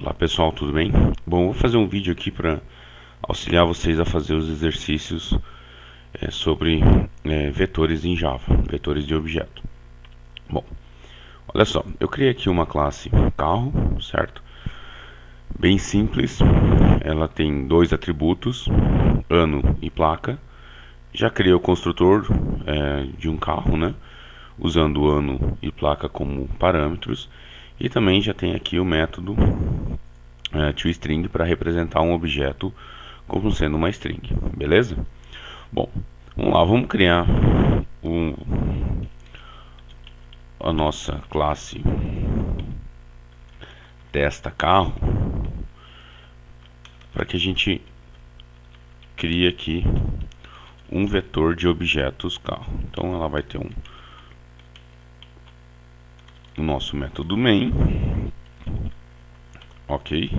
Olá pessoal, tudo bem? Bom, vou fazer um vídeo aqui para auxiliar vocês a fazer os exercícios sobre vetores em Java, vetores de objeto. Bom, olha só, eu criei aqui uma classe carro, certo? Bem simples, ela tem dois atributos, ano e placa. Já criei o construtor de um carro, né? Usando ano e placa como parâmetros. E também já tem aqui o método toString para representar um objeto como sendo uma string, beleza? Bom, vamos lá, vamos criar a nossa classe testa carro para que a gente crie aqui um vetor de objetos carro. Então ela vai ter o nosso método main, ok?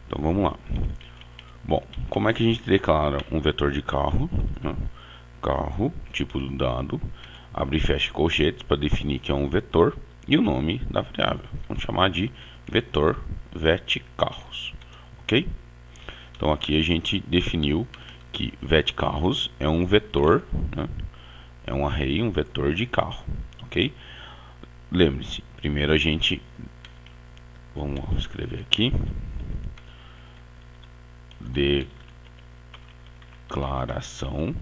Então vamos lá. Bom, como é que a gente declara um vetor de carro? Né? Carro, tipo do dado, abre e fecha colchetes para definir que é um vetor e o nome da variável. Vamos chamar de vetor vetCarros, ok? Então aqui a gente definiu que vetCarros é um vetor, né? É um array, um vetor de carro, ok? Lembre-se, primeiro a gente, vamos escrever aqui, declaração,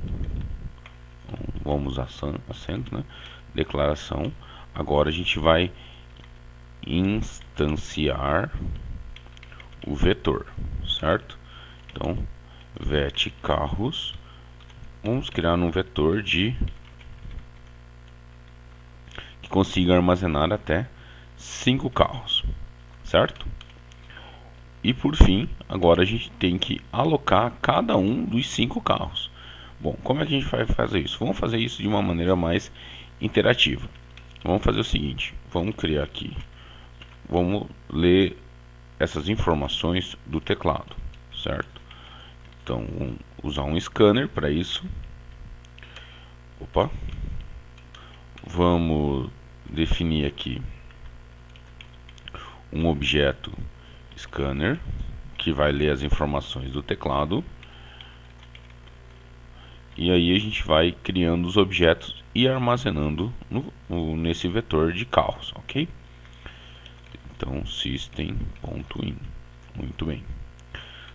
vamos usar acento, né? Declaração. Agora a gente vai instanciar o vetor, certo? Então, vetCarros, vamos criar um vetor que consiga armazenar até 5 carros, certo? E por fim, agora a gente tem que alocar cada um dos 5 carros. Bom, como é que a gente vai fazer isso? Vamos fazer isso de uma maneira mais interativa. Vamos fazer o seguinte, vamos criar aqui, vamos ler essas informações do teclado, certo? Então, vamos usar um scanner para isso. Opa. Vamos definir aqui um objeto scanner que vai ler as informações do teclado. E aí a gente vai criando os objetos e armazenando nesse vetor de carros, ok? Então, system.in. Muito bem.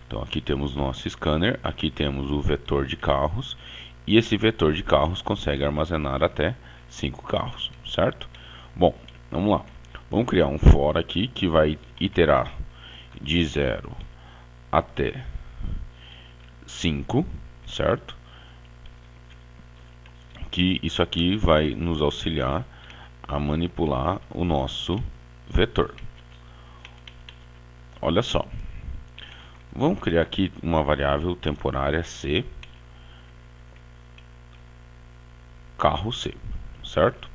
Então aqui temos nosso scanner, aqui temos o vetor de carros, e esse vetor de carros consegue armazenar até 5 carros, certo? Bom, vamos lá. Vamos criar um for aqui que vai iterar de 0 até 5, certo? Que isso aqui vai nos auxiliar a manipular o nosso vetor. Olha só. Vamos criar aqui uma variável temporária C, carro C, certo?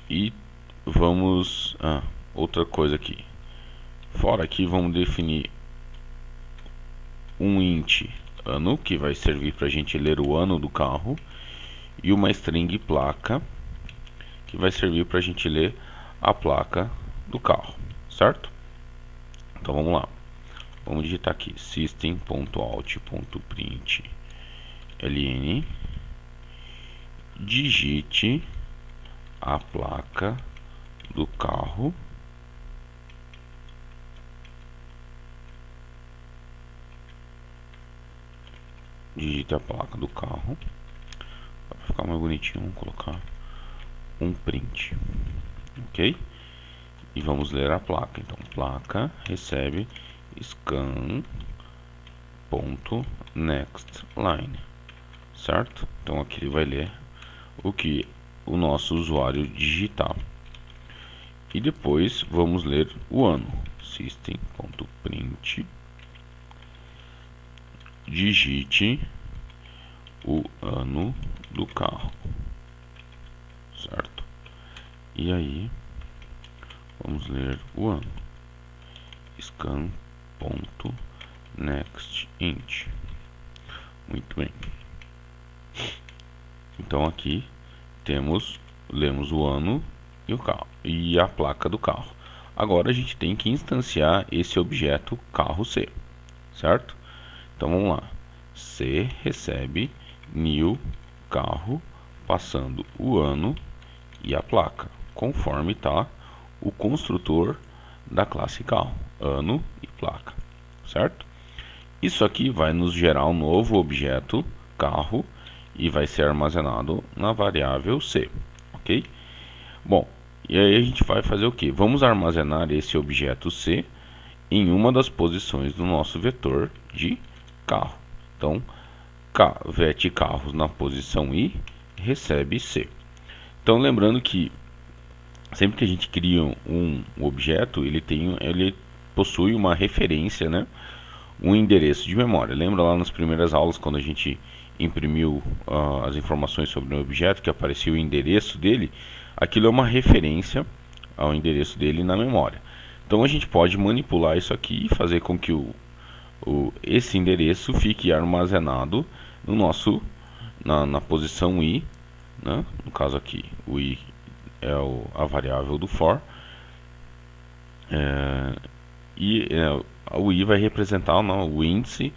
E vamos... outra coisa aqui. Fora aqui vamos definir um int ano, que vai servir para a gente ler o ano do carro, e uma string placa, que vai servir para a gente ler a placa do carro, certo? Então vamos lá. Vamos digitar aqui system.out.println, digite a placa do carro para ficar mais bonitinho. Vamos colocar um print, ok? E vamos ler a placa. Então placa recebe scan.nextLine, certo? Então aqui ele vai ler o que o nosso usuário digitar. E depois vamos ler o ano. System.print digite o ano do carro, certo? E aí vamos ler o ano. Scan.nextInt. Muito bem. Então aqui lemos o ano e a placa do carro. Agora a gente tem que instanciar esse objeto carro C, certo? Então vamos lá. C recebe new carro passando o ano e a placa, conforme está o construtor da classe carro, ano e placa, certo? Isso aqui vai nos gerar um novo objeto carro e vai ser armazenado na variável C, ok? Bom, e aí a gente vai fazer o que? Vamos armazenar esse objeto C em uma das posições do nosso vetor de carro. Então, vet carros na posição I recebe C. Então, lembrando que sempre que a gente cria um objeto, ele possui uma referência, né? Um endereço de memória. Lembra lá nas primeiras aulas quando a gente imprimiu as informações sobre o objeto, que aparecia o endereço dele? Aquilo é uma referência ao endereço dele na memória. Então a gente pode manipular isso aqui e fazer com que esse endereço fique armazenado no na posição I, né? No caso aqui o I é a variável do for, o I vai representar o índice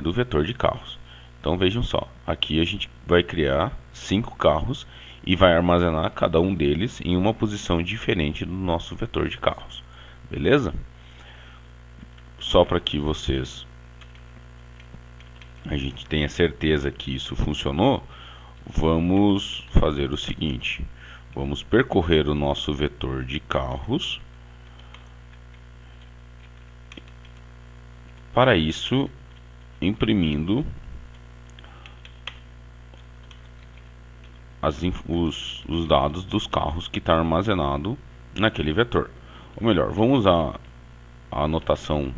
do vetor de carros. Então vejam só, aqui a gente vai criar 5 carros e vai armazenar cada um deles em uma posição diferente do nosso vetor de carros. Beleza? Só para que a gente tenha certeza que isso funcionou, vamos fazer o seguinte. Vamos percorrer o nosso vetor de carros. Para isso, imprimindo os dados dos carros que está armazenado naquele vetor. Ou melhor, vamos usar a anotação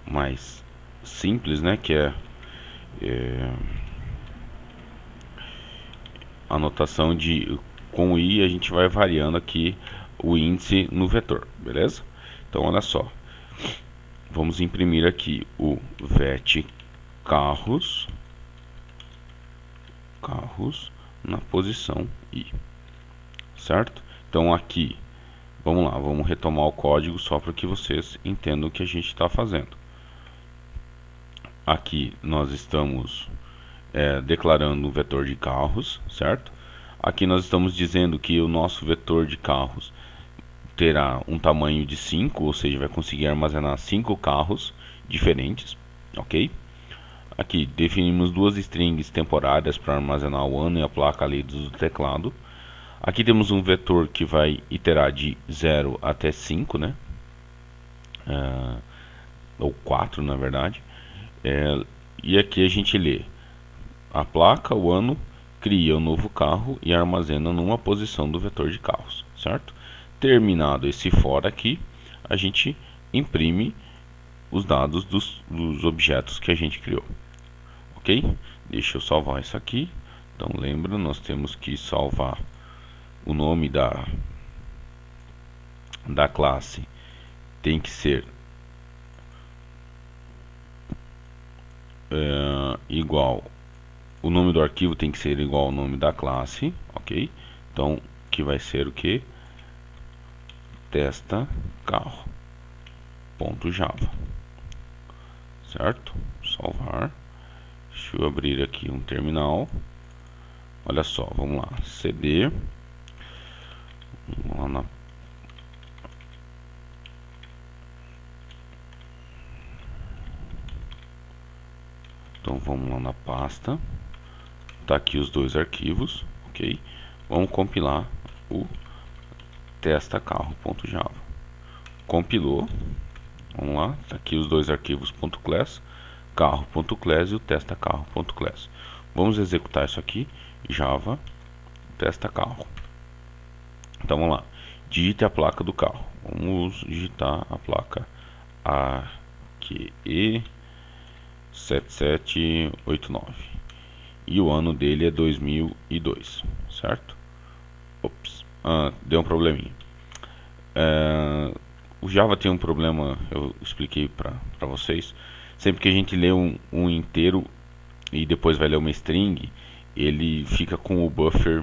mais simples, né, que é a anotação de com o I a gente vai variando aqui o índice no vetor, beleza? Então olha só, vamos imprimir aqui o vet carros na posição I, certo? Então aqui, vamos lá, vamos retomar o código só para que vocês entendam o que a gente está fazendo. Aqui nós estamos declarando um vetor de carros, certo? Aqui nós estamos dizendo que o nosso vetor de carros terá um tamanho de 5, ou seja, vai conseguir armazenar 5 carros diferentes, ok? Aqui definimos duas strings temporárias para armazenar o ano e a placa ali do teclado. Aqui temos um vetor que vai iterar de 0 até 5, né? Ou 4 na verdade. E aqui a gente lê a placa, o ano, cria um novo carro e armazena numa posição do vetor de carros, certo? Terminado esse for aqui, a gente imprime os dados dos objetos que a gente criou, ok? Deixa eu salvar isso aqui. Então lembra, nós temos que salvar o nome da classe, tem que ser igual, o nome do arquivo tem que ser igual ao nome da classe, ok? Então que vai ser o que? Testa carro.java, certo? Salvar. Deixa eu abrir aqui um terminal. Olha só, vamos lá, cd, vamos lá então vamos lá na pasta, tá aqui os dois arquivos, ok? Vamos compilar o testa carro.java. Compilou, vamos lá, tá aqui os dois arquivos .class, carro.class e o testa carro.class. Vamos executar isso aqui, java testa carro. Então vamos lá, digite a placa do carro. Vamos digitar a placa AQE7789 e o ano dele é 2002, certo? Ops, deu um probleminha. O Java tem um problema, eu expliquei para vocês. Sempre que a gente lê um inteiro e depois vai ler uma string, ele fica com o buffer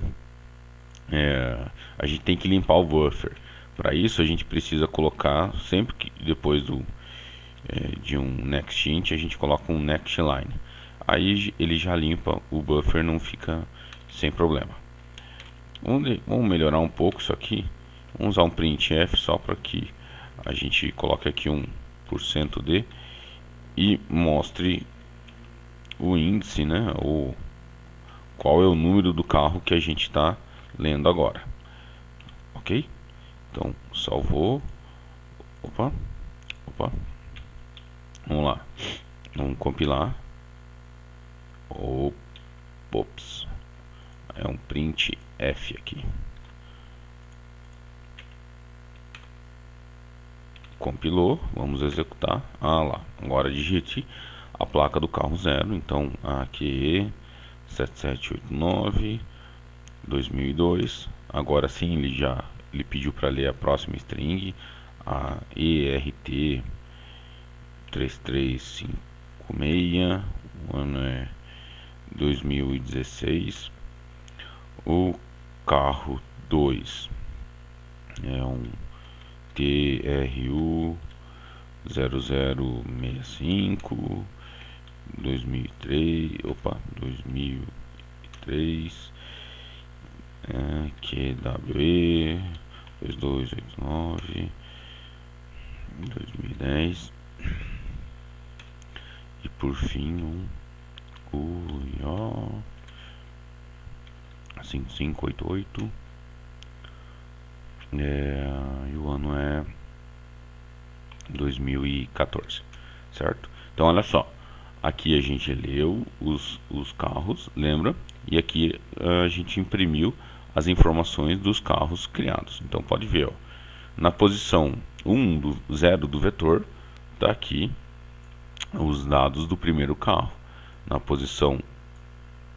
a gente tem que limpar o buffer. Para isso a gente precisa colocar, sempre que depois de um next int, a gente coloca um next line. Aí ele já limpa o buffer, não fica sem problema. Vamos melhorar um pouco isso aqui. Vamos usar um printf só para que a gente coloque aqui um %d e mostre o índice, né? Qual é o número do carro que a gente está lendo agora. Ok? Então, salvou. Opa. Vamos lá. Vamos compilar. Ops. É um printf aqui. Compilou. Vamos executar. Ah lá. Agora digite a placa do carro 0. Então, AQE 7789 2002. Agora sim, ele pediu para ler a próxima string, a ERT 3356. O ano é 2016. O carro 2 é um TRU 0065 2003. 2003. QWE 2289 2010. E por fim o 5588. E o ano é 2014, certo? Então olha só, aqui a gente leu os carros, lembra? E aqui a gente imprimiu as informações dos carros criados. Então pode ver, ó, na posição 0 do vetor está aqui os dados do primeiro carro. Na posição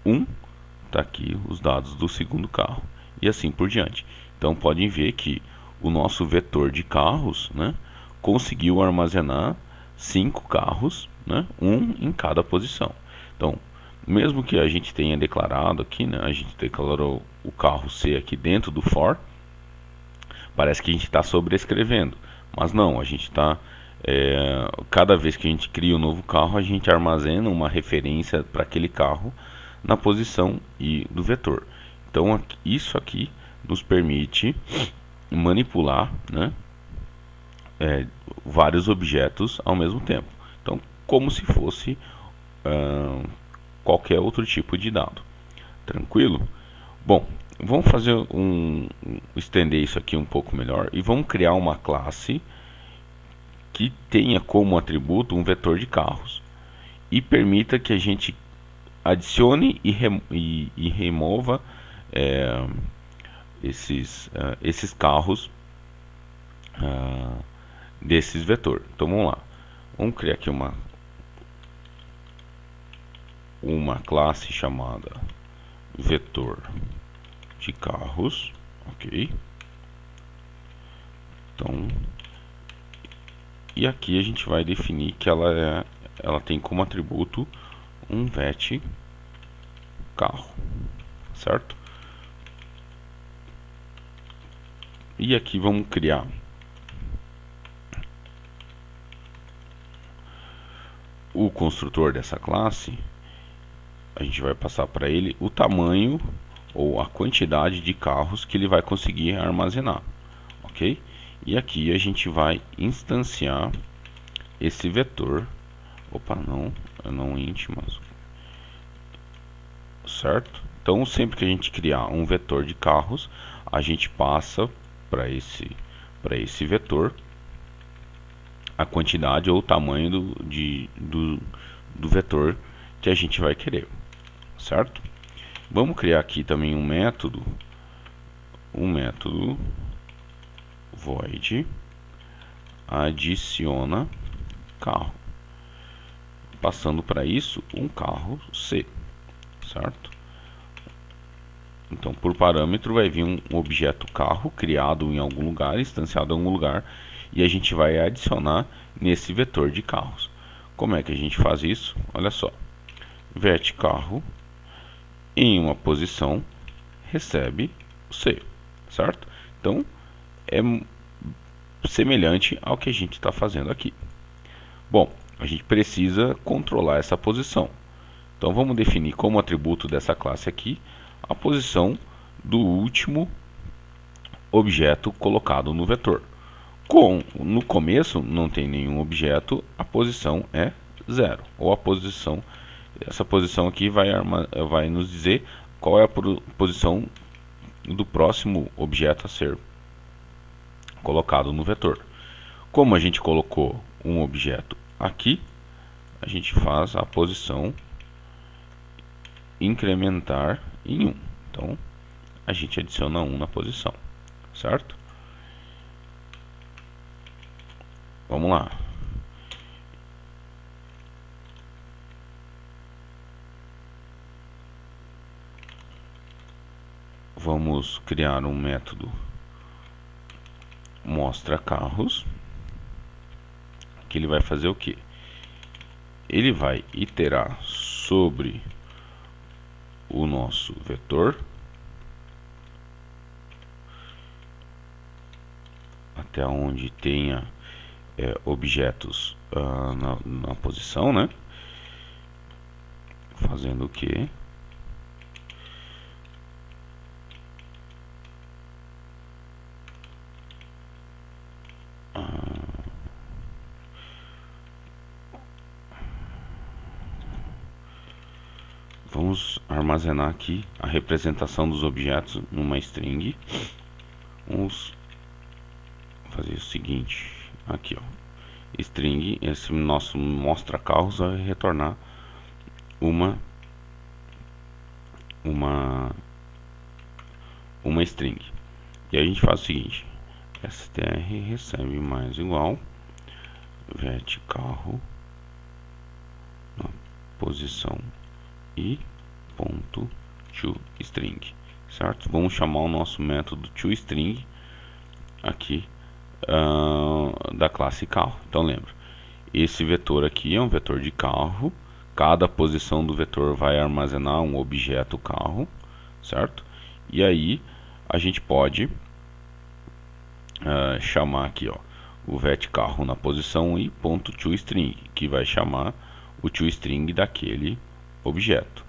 1 está aqui os dados do segundo carro, e assim por diante. Então podem ver que o nosso vetor de carros, né, conseguiu armazenar 5 carros, né, um em cada posição. Então, mesmo que a gente tenha declarado aqui, né, a gente declarou o carro C aqui dentro do for, parece que a gente está sobrescrevendo, mas não, a gente está cada vez que a gente cria um novo carro, a gente armazena uma referência para aquele carro na posição I do vetor. Então isso aqui nos permite manipular, né, vários objetos ao mesmo tempo. Então, como se fosse qualquer outro tipo de dado. Tranquilo? Bom, vamos fazer estender isso aqui um pouco melhor e vamos criar uma classe que tenha como atributo um vetor de carros e permita que a gente adicione e remova esses carros desses vetor. Então vamos lá, vamos criar aqui uma classe chamada vetor de carros, ok? Então, e aqui a gente vai definir que ela tem como atributo um vet carro, certo? E aqui vamos criar o construtor dessa classe. A gente vai passar para ele o tamanho ou a quantidade de carros que ele vai conseguir armazenar, ok? E aqui a gente vai instanciar esse vetor. Opa, não int, mas certo? Então sempre que a gente criar um vetor de carros, a gente passa para esse vetor a quantidade ou o tamanho do vetor que a gente vai querer, certo? Vamos criar aqui também um método void adiciona carro, passando para isso um carro C, certo? Então por parâmetro vai vir um objeto carro criado em algum lugar, instanciado em algum lugar, e a gente vai adicionar nesse vetor de carros. Como é que a gente faz isso? Olha só, vet carro em uma posição recebe C, certo? Então é semelhante ao que a gente está fazendo aqui. Bom, a gente precisa controlar essa posição. Então vamos definir como atributo dessa classe aqui a posição do último objeto colocado no vetor. No começo não tem nenhum objeto, a posição é 0. Ou essa posição aqui vai nos dizer qual é a posição do próximo objeto a ser colocado no vetor. Como a gente colocou um objeto aqui, a gente faz a posição incrementar em 1. Então, a gente adiciona 1 na posição, certo? Vamos lá. Vamos criar um método mostra carros, que ele vai fazer o quê? Ele vai iterar sobre o nosso vetor até onde tenha objetos na posição, né? Fazendo o quê? Vamos armazenar aqui a representação dos objetos numa string. Vamos fazer o seguinte, aqui ó, string, esse nosso mostra carros vai retornar uma string. E aí a gente faz o seguinte, str recebe mais igual vet carro na posição e ponto toString, certo? Vamos chamar o nosso método toString aqui da classe carro. Então lembra, esse vetor aqui é um vetor de carro, cada posição do vetor vai armazenar um objeto carro, certo? E aí a gente pode chamar aqui ó, o vet carro na posição e ponto toString, que vai chamar o toString daquele objeto,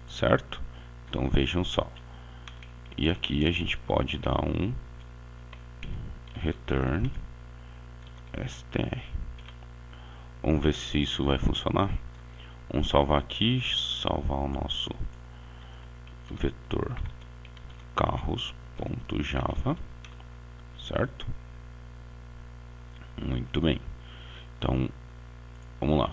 certo? Então vejam só, e aqui a gente pode dar um return str. Vamos ver se isso vai funcionar. Vamos salvar aqui, salvar o nosso vetor carros.java, certo? Muito bem. Então vamos lá,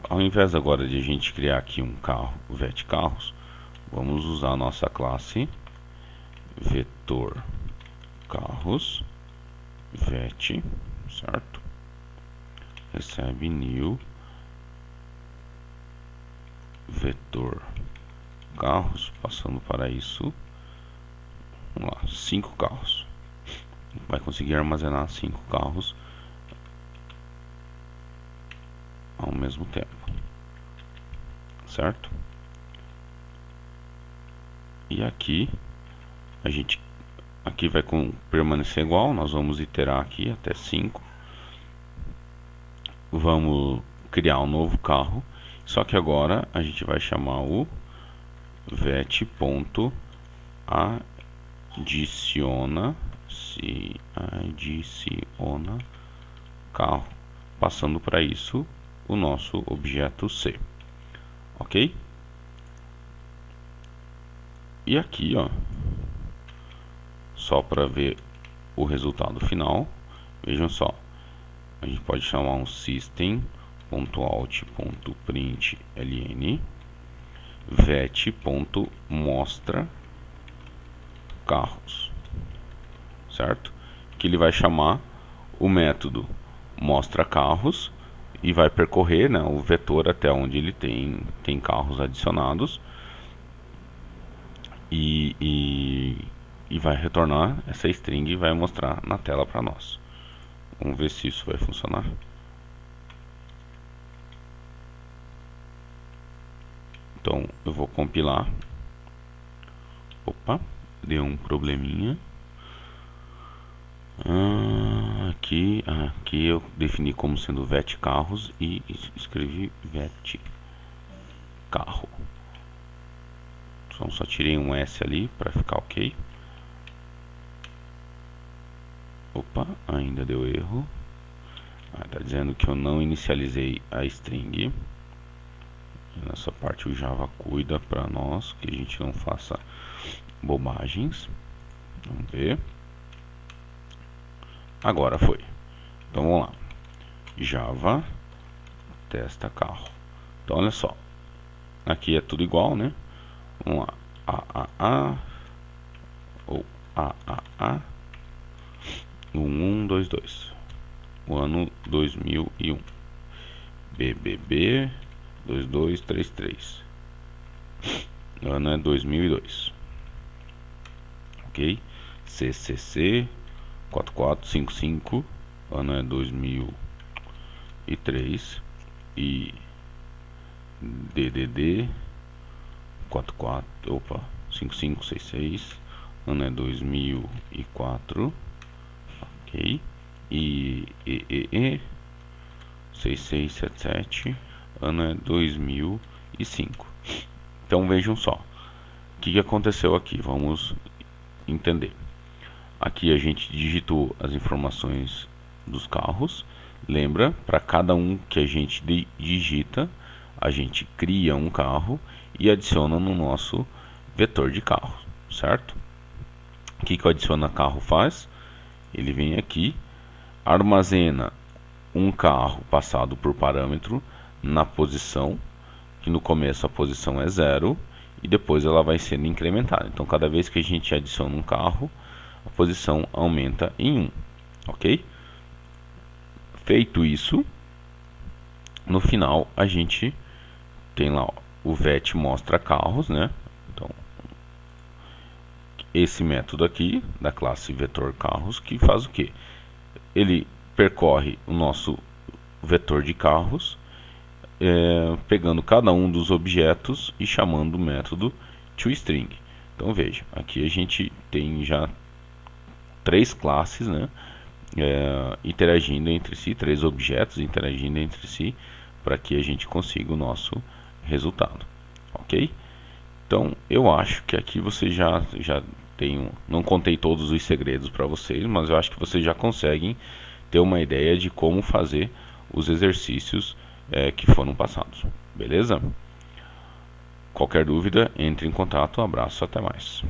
ao invés agora de a gente criar aqui um carro, vet carros, vamos usar a nossa classe vetor carros vet, certo? Recebe new vetor carros, passando para isso, vamos lá, 5 carros. Vai conseguir armazenar 5 carros ao mesmo tempo, certo? E aqui a gente vai permanecer igual, nós vamos iterar aqui até 5. Vamos criar um novo carro, só que agora a gente vai chamar o vet.adiciona carro, passando para isso o nosso objeto C, ok? E aqui ó, só para ver o resultado final, vejam só, a gente pode chamar um system.out.println vet.mostra carros, certo? Que ele vai chamar o método mostra carros e vai percorrer, né, o vetor até onde ele tem carros adicionados e vai retornar essa string e vai mostrar na tela para nós. Vamos ver se isso vai funcionar. Então eu vou compilar Opa, deu um probleminha. Aqui eu defini como sendo vet carros e escrevi vet carro. Então só tirei um S ali para ficar ok. Opa, ainda deu erro. Tá dizendo que eu não inicializei a string. Nessa parte o Java cuida para nós que a gente não faça bobagens. Vamos ver. Agora foi. Então vamos lá. Java testa carro. Então olha só. Aqui é tudo igual, né? Vamos lá. AAA ou AAA 1122. O ano 2001. BBB 2233. O ano é 2002. Ok? CCC 4455. O ano é 2003. E DDD 5566. O ano é 2004. Ok? E EEE 6677. Ano é 2005. Então vejam só. O que aconteceu aqui? Vamos entender. Aqui a gente digitou as informações dos carros. Lembra, para cada um que a gente digita, a gente cria um carro e adiciona no nosso vetor de carro, certo? O que o adiciona carro faz? Ele vem aqui, armazena um carro passado por parâmetro na posição, que no começo a posição é 0 e depois ela vai sendo incrementada. Então cada vez que a gente adiciona um carro, a posição aumenta em 1, ok? Feito isso, no final a gente tem lá, ó, o vet mostra carros, né? Então esse método aqui da classe vetor carros que faz o que? Ele percorre o nosso vetor de carros, pegando cada um dos objetos e chamando o método toString. Então veja, aqui a gente tem já 3 classes, né, interagindo entre si, 3 objetos interagindo entre si, para que a gente consiga o nosso resultado, ok? Então eu acho que aqui você já tem, não contei todos os segredos para vocês, mas eu acho que vocês já conseguem ter uma ideia de como fazer os exercícios que foram passados, beleza? Qualquer dúvida, entre em contato, abraço, até mais.